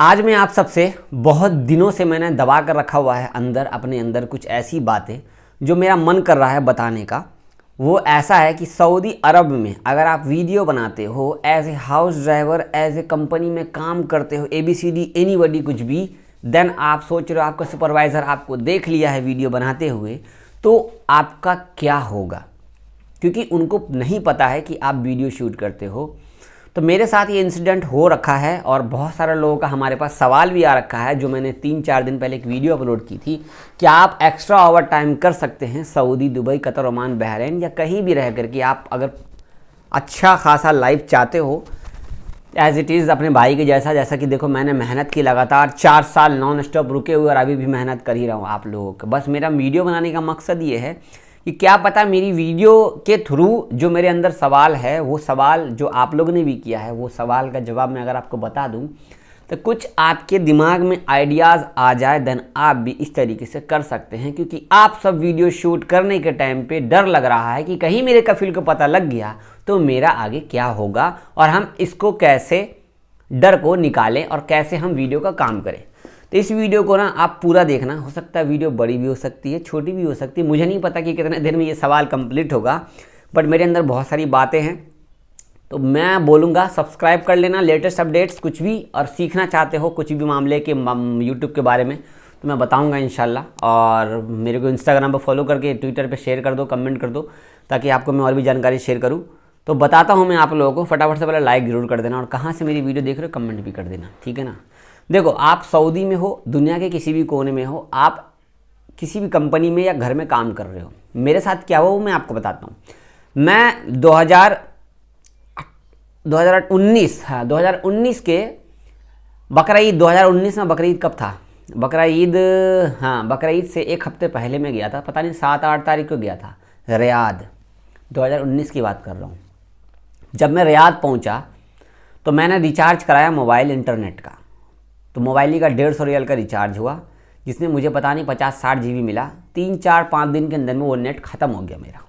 आज मैं आप सबसे बहुत दिनों से मैंने दबा कर रखा हुआ है अंदर अपने अंदर कुछ ऐसी बातें जो मेरा मन कर रहा है बताने का। वो ऐसा है कि सऊदी अरब में अगर आप वीडियो बनाते हो as a house driver, as a company में काम करते हो, ABCD एनीबॉडी कुछ भी, देन आप सोच रहे हो आपका सुपरवाइज़र आपको देख लिया है वीडियो बनाते हुए, तो आपका क्या होगा, क्योंकि उनको नहीं पता है कि आप वीडियो शूट करते हो। तो मेरे साथ ये इंसिडेंट हो रखा है और बहुत सारे लोगों का हमारे पास सवाल भी आ रखा है, जो मैंने 3-4 दिन पहले एक वीडियो अपलोड की थी कि आप एक्स्ट्रा ओवर टाइम कर सकते हैं Saudi, Dubai, Qatar, Oman, Bahrain या कहीं भी रह करके। आप अगर अच्छा खासा लाइफ चाहते हो एज इट इज़ अपने भाई के जैसा कि देखो मैंने मेहनत की लगातार 4 साल नॉन स्टॉप रुके हुए और अभी भी मेहनत कर ही रहा हूँ आप लोगों को। बस मेरा वीडियो बनाने का मकसद ये है कि क्या पता मेरी वीडियो के थ्रू जो मेरे अंदर सवाल है, वो सवाल जो आप लोगों ने भी किया है, वो सवाल का जवाब मैं अगर आपको बता दूं तो कुछ आपके दिमाग में आइडियाज़ आ जाए, देन आप भी इस तरीके से कर सकते हैं। क्योंकि आप सब वीडियो शूट करने के टाइम पे डर लग रहा है कि कहीं मेरे कफिल को पता लग गया तो मेरा आगे क्या होगा, और हम इसको कैसे डर को निकालें और कैसे हम वीडियो का काम करें। तो इस वीडियो को ना आप पूरा देखना। हो सकता है वीडियो बड़ी भी हो सकती है, छोटी भी हो सकती है, मुझे नहीं पता कि कितने देर में ये सवाल कंप्लीट होगा, बट मेरे अंदर बहुत सारी बातें हैं। तो मैं बोलूँगा सब्सक्राइब कर लेना, लेटेस्ट अपडेट्स कुछ भी, और सीखना चाहते हो कुछ भी मामले के यूट्यूब के बारे में तो मैं बताऊँगा इंशाल्लाह। और मेरे को इंस्टाग्राम पर फॉलो करके ट्विटर पर शेयर कर दो, कमेंट कर दो, ताकि आपको मैं और भी जानकारी शेयर करूँ। तो बताता हूँ मैं आप लोगों को, फटाफट से पहले लाइक ज़रूर कर देना और कहाँ से मेरी वीडियो देख रहे हो कमेंट भी कर देना, ठीक है ना। देखो, आप सऊदी में हो, दुनिया के किसी भी कोने में हो, आप किसी भी कंपनी में या घर में काम कर रहे हो, मेरे साथ क्या हुआ वो मैं आपको बताता हूँ। मैं 2019 के बकरा ईद, 2019 में बकरा ईद कब था? बकरा ईद से एक हफ्ते पहले मैं गया था, पता नहीं 7-8 तारीख को गया था रियाद। 2019 की बात कर रहा हूँ। जब मैं रियाद पहुँचा तो मैंने रिचार्ज कराया मोबाइल इंटरनेट का। तो मोबाइल का 150 रियाल का रिचार्ज हुआ, जिसमें मुझे पता नहीं 50-60 GB मिला। 3-4-5 दिन के अंदर में वो नेट ख़त्म हो गया मेरा।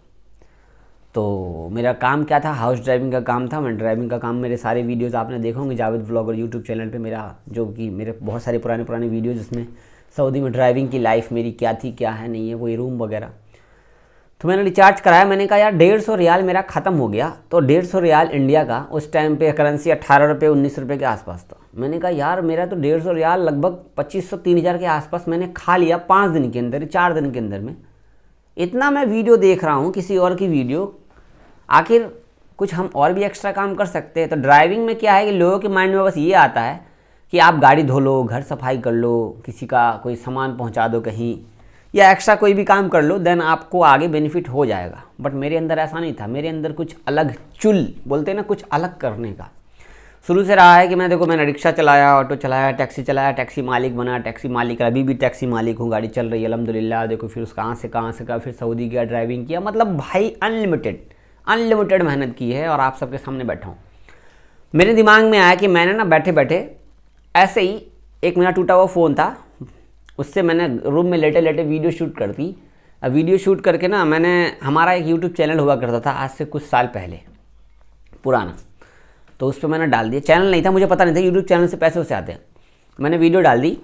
तो मेरा काम क्या था? हाउस ड्राइविंग का काम था। मैं ड्राइविंग का काम, मेरे सारे वीडियोस आपने देखे होंगे जावेद व्लॉगर यूट्यूब चैनल पे मेरा, जो कि मेरे बहुत सारे पुराने वीडियोज़, जिसमें सऊदी में ड्राइविंग की लाइफ मेरी क्या थी क्या है नहीं है, वो रूम वगैरह। तो मैंने रिचार्ज कराया, मैंने कहा यार 150 रियाल मेरा ख़त्म हो गया। तो 150 रियाल इंडिया का उस टाइम पे करेंसी 18 रुपये 19 रुपये के आसपास था। मैंने कहा यार मेरा तो 150 रियाल लगभग 2500-3000 के आसपास मैंने खा लिया 5 दिन के अंदर, 4 दिन के अंदर में। इतना मैं वीडियो देख रहा हूँ किसी और की वीडियो, आखिर कुछ हम और भी एक्स्ट्रा काम कर सकते हैं। तो ड्राइविंग में क्या है कि लोगों के माइंड में बस ये आता है कि आप गाड़ी धो लो, घर सफाई कर लो, किसी का कोई सामान पहुँचा दो कहीं, या एक्स्ट्रा कोई भी काम कर लो, देन आपको आगे बेनिफिट हो जाएगा। बट मेरे अंदर ऐसा नहीं था। मेरे अंदर कुछ अलग चुल बोलते हैं ना, कुछ अलग करने का शुरू से रहा है कि मैंने रिक्शा चलाया, ऑटो चलाया, टैक्सी चलाया, टैक्सी मालिक बना, टैक्सी मालिक, अभी भी टैक्सी मालिक हूँ, गाड़ी चल रही है अल्हम्दुलिल्लाह। देखो फिर उस कहाँ से का फिर सऊदी गया, ड्राइविंग किया, मतलब भाई अनलिमिटेड मेहनत की है और आप सबके सामने बैठा हूँ। मेरे दिमाग में आया कि मैंने ना बैठे बैठे ऐसे ही, एक मेरा टूटा हुआ फ़ोन था, उससे मैंने रूम में लेटे लेटे वीडियो शूट कर दी। अब वीडियो शूट करके ना मैंने, हमारा एक यूट्यूब चैनल हुआ करता था आज से कुछ साल पहले पुराना, तो उस पर मैंने डाल दिया। चैनल नहीं था, मुझे पता नहीं था यूट्यूब चैनल से पैसे उसे आते हैं। मैंने वीडियो डाल दी,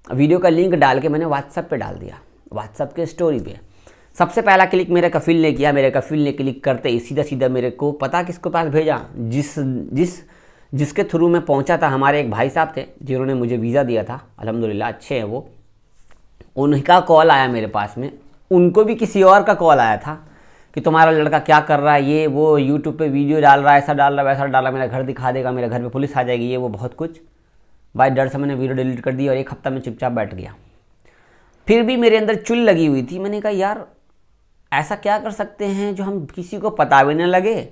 वीडियो का लिंक डाल के मैंने व्हाट्सएप पे डाल दिया, व्हाट्सएप के स्टोरी पे। सबसे पहला क्लिक मेरे कफिल ने किया। मेरे कफिल ने क्लिक करते ही सीधा मेरे को पता किसके पास भेजा, जिसके थ्रू मैं पहुंचा था, हमारे एक भाई साहब थे जिन्होंने मुझे वीज़ा दिया था, अल्हम्दुलिल्लाह अच्छे हैं वो। उनका कॉल आया मेरे पास में। उनको भी किसी और का कॉल आया था कि तुम्हारा लड़का क्या कर रहा है, ये वो यूट्यूब पे वीडियो डाल रहा है, ऐसा डाल रहा है, वैसा डाल रहा है, मेरा घर दिखा देगा, मेरे घर पे पुलिस आ जाएगी, ये वो बहुत कुछ। भाई डर से मैंने वीडियो डिलीट कर दी और एक हफ्ता में चुपचाप बैठ गया। फिर भी मेरे अंदर चुल लगी हुई थी। मैंने कहा यार ऐसा क्या कर सकते हैं जो हम किसी को पता भी न लगे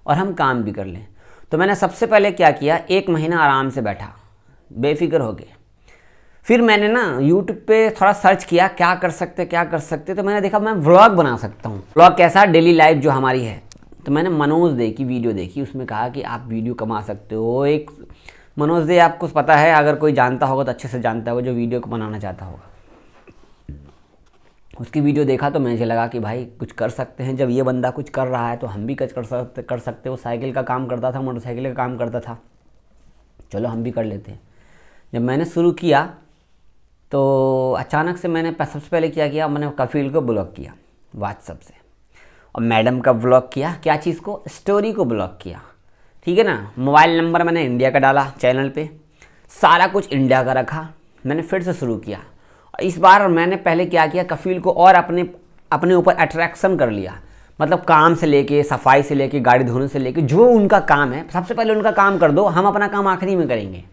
और हम काम भी कर लें। तो मैंने सबसे पहले क्या किया, 1 महीना आराम से बैठा बेफिक्र हो गए। फिर मैंने ना यूट्यूब पे थोड़ा सर्च किया क्या कर सकते। तो मैंने देखा मैं व्लॉग बना सकता हूँ। व्लॉग कैसा? डेली लाइफ जो हमारी है। तो मैंने मनोज दे की वीडियो देखी, उसमें कहा कि आप वीडियो कमा सकते हो। एक मनोज दे आपको पता है, अगर कोई जानता होगा तो अच्छे से जानता होगा, जो वीडियो को बनाना चाहता होगा। उसकी वीडियो देखा तो मुझे लगा कि भाई कुछ कर सकते हैं। जब ये बंदा कुछ कर रहा है तो हम भी कुछ कर सकते। वो साइकिल का काम करता था, मोटरसाइकिल का काम करता था, चलो हम भी कर लेते हैं। जब मैंने शुरू किया तो अचानक से मैंने सबसे पहले क्या किया, मैंने कफील को ब्लॉक किया व्हाट्सएप से, और मैडम का ब्लॉक किया, क्या चीज़ को, स्टोरी को ब्लॉक किया, ठीक है ना। मोबाइल नंबर मैंने इंडिया का डाला चैनल पे, सारा कुछ इंडिया का रखा। मैंने फिर से शुरू किया, और इस बार मैंने पहले क्या किया, कफील को और अपने ऊपर अट्रैक्शन कर लिया। मतलब काम से लेके, सफाई से लेके, गाड़ी धोने से लेके, जो उनका काम है सबसे पहले उनका काम कर दो, हम अपना काम आखिरी में करेंगे।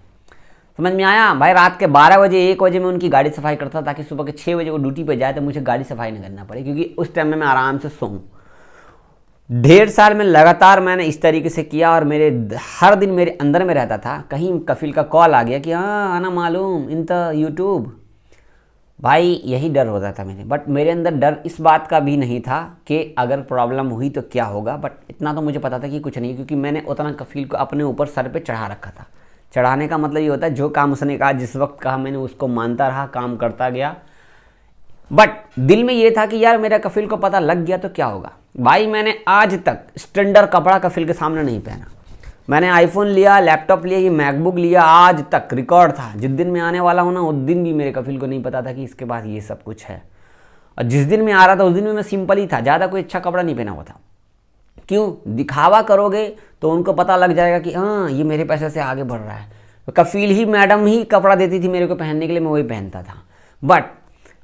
समझ में आया भाई। रात के 12 बजे 1 बजे मैं उनकी गाड़ी सफाई करता ताकि सुबह के 6 बजे वो ड्यूटी पे जाए तो मुझे गाड़ी सफाई नहीं करना पड़े, क्योंकि उस टाइम में मैं आराम से सोऊं। 1.5 साल में लगातार मैंने इस तरीके से किया, और मेरे हर दिन मेरे अंदर में रहता था कहीं कफील का कॉल आ गया कि हाँ आना मालूम इन द यूट्यूब। भाई यही डर होता था मेरे, बट मेरे अंदर डर इस बात का भी नहीं था कि अगर प्रॉब्लम हुई तो क्या होगा, बट इतना तो मुझे पता था कि कुछ नहीं, क्योंकि मैंने उतना कफील को अपने ऊपर सर पे चढ़ा रखा था। चढ़ाने का मतलब ये होता है जो काम उसने कहा, जिस वक्त कहा, मैंने उसको मानता रहा, काम करता गया। बट दिल में ये था कि यार मेरा कफील को पता लग गया तो क्या होगा। भाई मैंने आज तक स्टैंडर्ड कपड़ा कफील के सामने नहीं पहना। मैंने आईफोन लिया, लैपटॉप लिया, ये मैकबुक लिया, आज तक रिकॉर्ड था। जिस दिन मैं आने वाला हूँ ना, उस दिन भी मेरे कफील को नहीं पता था कि इसके पास ये सब कुछ है। और जिस दिन मैं आ रहा था उस दिन में मैं सिंपल ही था, ज़्यादा कोई अच्छा कपड़ा नहीं पहना हुआ था। क्यों, दिखावा करोगे तो उनको पता लग जाएगा कि हाँ ये मेरे पैसे से आगे बढ़ रहा है। तो कफील ही मैडम ही कपड़ा देती थी मेरे को पहनने के लिए, मैं वही पहनता था। बट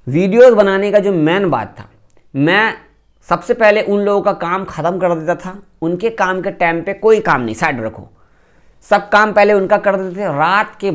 वीडियोज़ बनाने का जो मेन बात था, मैं सबसे पहले उन लोगों का काम ख़त्म कर देता था। उनके काम के टाइम पे कोई काम नहीं, साइड रखो, सब काम पहले उनका कर देते थे। रात के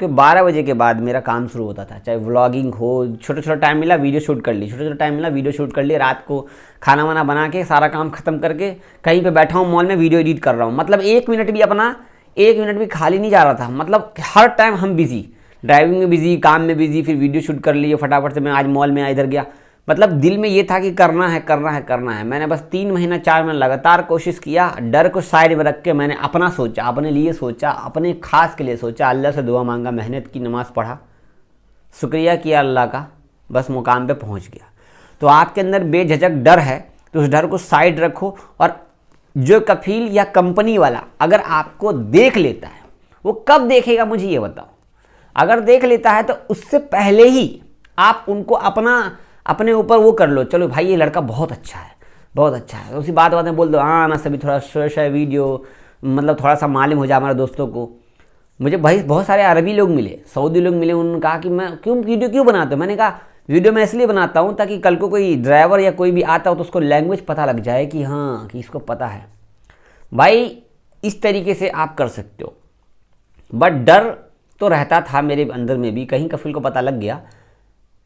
12 बजे के बाद मेरा काम शुरू होता था, चाहे व्लॉगिंग हो, छोटा छोटा टाइम मिला वीडियो शूट कर ली, छोटा छोटा टाइम मिला वीडियो शूट कर ली। रात को खाना वाना बना के सारा काम ख़त्म करके कहीं पे बैठा हूँ मॉल में, वीडियो एडिट कर रहा हूँ। मतलब 1 मिनट भी खाली नहीं जा रहा था। मतलब हर टाइम हम बिजी, ड्राइविंग में बिजी, काम में बिजी, फिर वीडियो शूट कर लिए फटाफट से। मैं आज मॉल में इधर गया, मतलब दिल में ये था कि करना है। मैंने बस 3 महीना 4 महीना लगातार कोशिश किया। डर को साइड में रख के मैंने अपना सोचा, अपने लिए सोचा, अपने खास के लिए सोचा, अल्लाह से दुआ मांगा, मेहनत की, नमाज़ पढ़ा, शुक्रिया किया अल्लाह का, बस मुकाम पे पहुंच गया। तो आपके अंदर बेझिझक डर है तो उस डर को साइड रखो। और जो कफील या कंपनी वाला अगर आपको देख लेता है, वो कब देखेगा मुझे ये बताओ। अगर देख लेता है तो उससे पहले ही आप उनको अपने ऊपर वो कर लो, चलो भाई ये लड़का बहुत अच्छा है। उसी बात में बोल दो, हाँ ना सभी थोड़ा शेयर है वीडियो, मतलब थोड़ा सा मालूम हो जाए हमारे दोस्तों को। मुझे भाई बहुत सारे अरबी लोग मिले, सऊदी लोग मिले, उन्होंने कहा कि मैं वीडियो क्यों बनाते हो। मैंने कहा वीडियो मैं इसलिए बनाता हूँ ताकि कल को कोई ड्राइवर या कोई भी आता हो तो उसको लैंग्वेज पता लग जाए कि हाँ कि इसको पता है। भाई इस तरीके से आप कर सकते हो। बट डर तो रहता था मेरे अंदर में भी, कहीं कफील को पता लग गया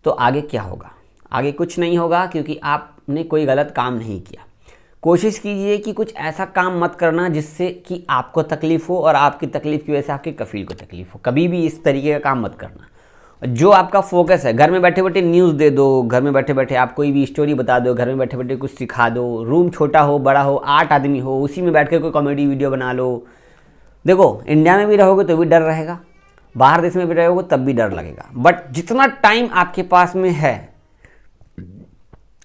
तो आगे क्या होगा। आगे कुछ नहीं होगा, क्योंकि आपने कोई गलत काम नहीं किया। कोशिश कीजिए कि कुछ ऐसा काम मत करना जिससे कि आपको तकलीफ़ हो और आपकी तकलीफ़ की वजह से आपके कफील को तकलीफ़ हो। कभी भी इस तरीके का काम मत करना। जो आपका फोकस है, घर में बैठे बैठे न्यूज़ दे दो, घर में बैठे बैठे आप कोई भी स्टोरी बता दो, घर में बैठे बैठे कुछ सिखा दो। रूम छोटा हो बड़ा हो, 8 आदमी हो, उसी में बैठ के कोई कॉमेडी वीडियो बना लो। देखो इंडिया में भी रहोगे तो भी डर रहेगा, बाहर देश में भी रहोगे तब भी डर लगेगा। बट जितना टाइम आपके पास में है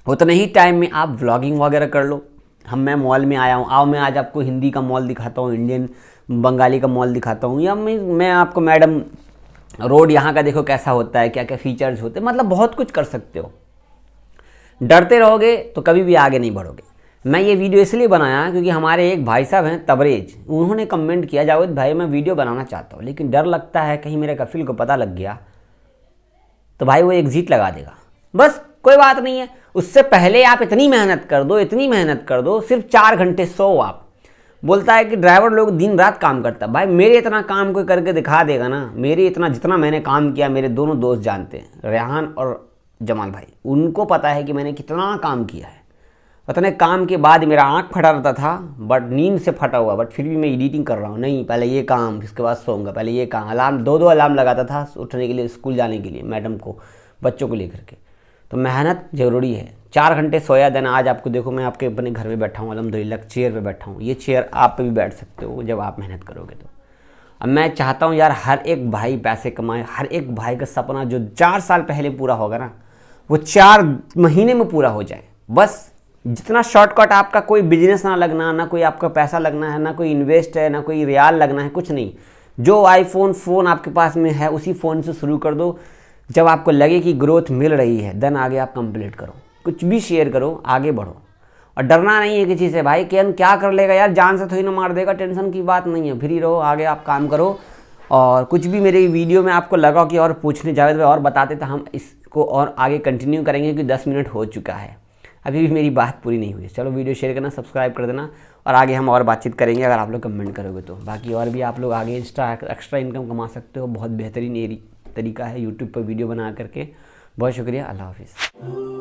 उतने ही टाइम में आप व्लॉगिंग वगैरह कर लो। मैं मॉल में आया हूँ, आओ मैं आज आपको हिंदी का मॉल दिखाता हूँ, इंडियन बंगाली का मॉल दिखाता हूँ, या मैं आपको मैडम रोड यहाँ का देखो कैसा होता है, क्या क्या फीचर्स होते हैं। मतलब बहुत कुछ कर सकते हो। डरते रहोगे तो कभी भी आगे नहीं बढ़ोगे। मैं ये वीडियो इसलिए बनाया क्योंकि हमारे एक भाई साहब हैं तबरेज, उन्होंने कमेंट किया, जावेद भाई मैं वीडियो बनाना चाहता हूँ लेकिन डर लगता है कहीं मेरे कफील को पता लग गया तो भाई वो एग्जिट लगा देगा। बस कोई बात नहीं है, उससे पहले आप इतनी मेहनत कर दो, सिर्फ 4 घंटे सो। आप बोलता है कि ड्राइवर लोग दिन रात काम करता है। भाई मेरे इतना काम कोई करके दिखा देगा ना, मेरे इतना जितना मैंने काम किया, मेरे दोनों दोस्त जानते हैं, रेहान और जमाल भाई, उनको पता है कि मैंने कितना काम किया है। उतने काम के बाद मेरा आँख फटा रहता था, बट नींद से फटा हुआ, बट फिर भी मैं एडिटिंग कर रहा हूँ। नहीं पहले ये काम, इसके बाद सोऊंगा, पहले ये काम। अलार्म 2 अलार्म लगाता था उठने के लिए, स्कूल जाने के लिए, मैडम को, बच्चों को लेकर के। तो मेहनत ज़रूरी है। 4 घंटे सोया देना। आज आपको देखो मैं आपके अपने घर में बैठा हूँ, अल्हम्दुलिल्लाह चेयर पे बैठा हूँ। ये चेयर आप पे भी बैठ सकते हो जब आप मेहनत करोगे तो। अब मैं चाहता हूँ यार हर एक भाई पैसे कमाए, हर एक भाई का सपना जो 4 साल पहले पूरा होगा ना वो 4 महीने में पूरा हो जाए। बस जितना शॉर्टकट, आपका कोई बिजनेस ना लगना, ना कोई आपका पैसा लगना है, ना कोई इन्वेस्ट है, ना कोई रियाल लगना है, कुछ नहीं। जो आईफोन फ़ोन आपके पास में है उसी फ़ोन से शुरू कर दो। जब आपको लगे कि ग्रोथ मिल रही है देन आगे आप कंप्लीट करो, कुछ भी शेयर करो, आगे बढ़ो। और डरना नहीं है किसी से भाई, क्या कर लेगा यार, जान से थोड़ी ना मार देगा, टेंशन की बात नहीं है, फ्री रहो, आगे आप काम करो। और कुछ भी मेरी वीडियो में आपको लगा कि और पूछने जावेद भाई और बताते तो हम इसको और आगे कंटिन्यू करेंगे, क्योंकि 10 मिनट हो चुका है, अभी भी मेरी बात पूरी नहीं हुई। चलो वीडियो शेयर करना, सब्सक्राइब कर देना, और आगे हम और बातचीत करेंगे अगर आप लोग कमेंट करोगे तो। बाकी और भी आप लोग आगे एक्स्ट्रा इनकम कमा सकते हो, बहुत बेहतरीन तरीका है यूट्यूब पर वीडियो बना करके। बहुत शुक्रिया, अल्लाह हाफिज़।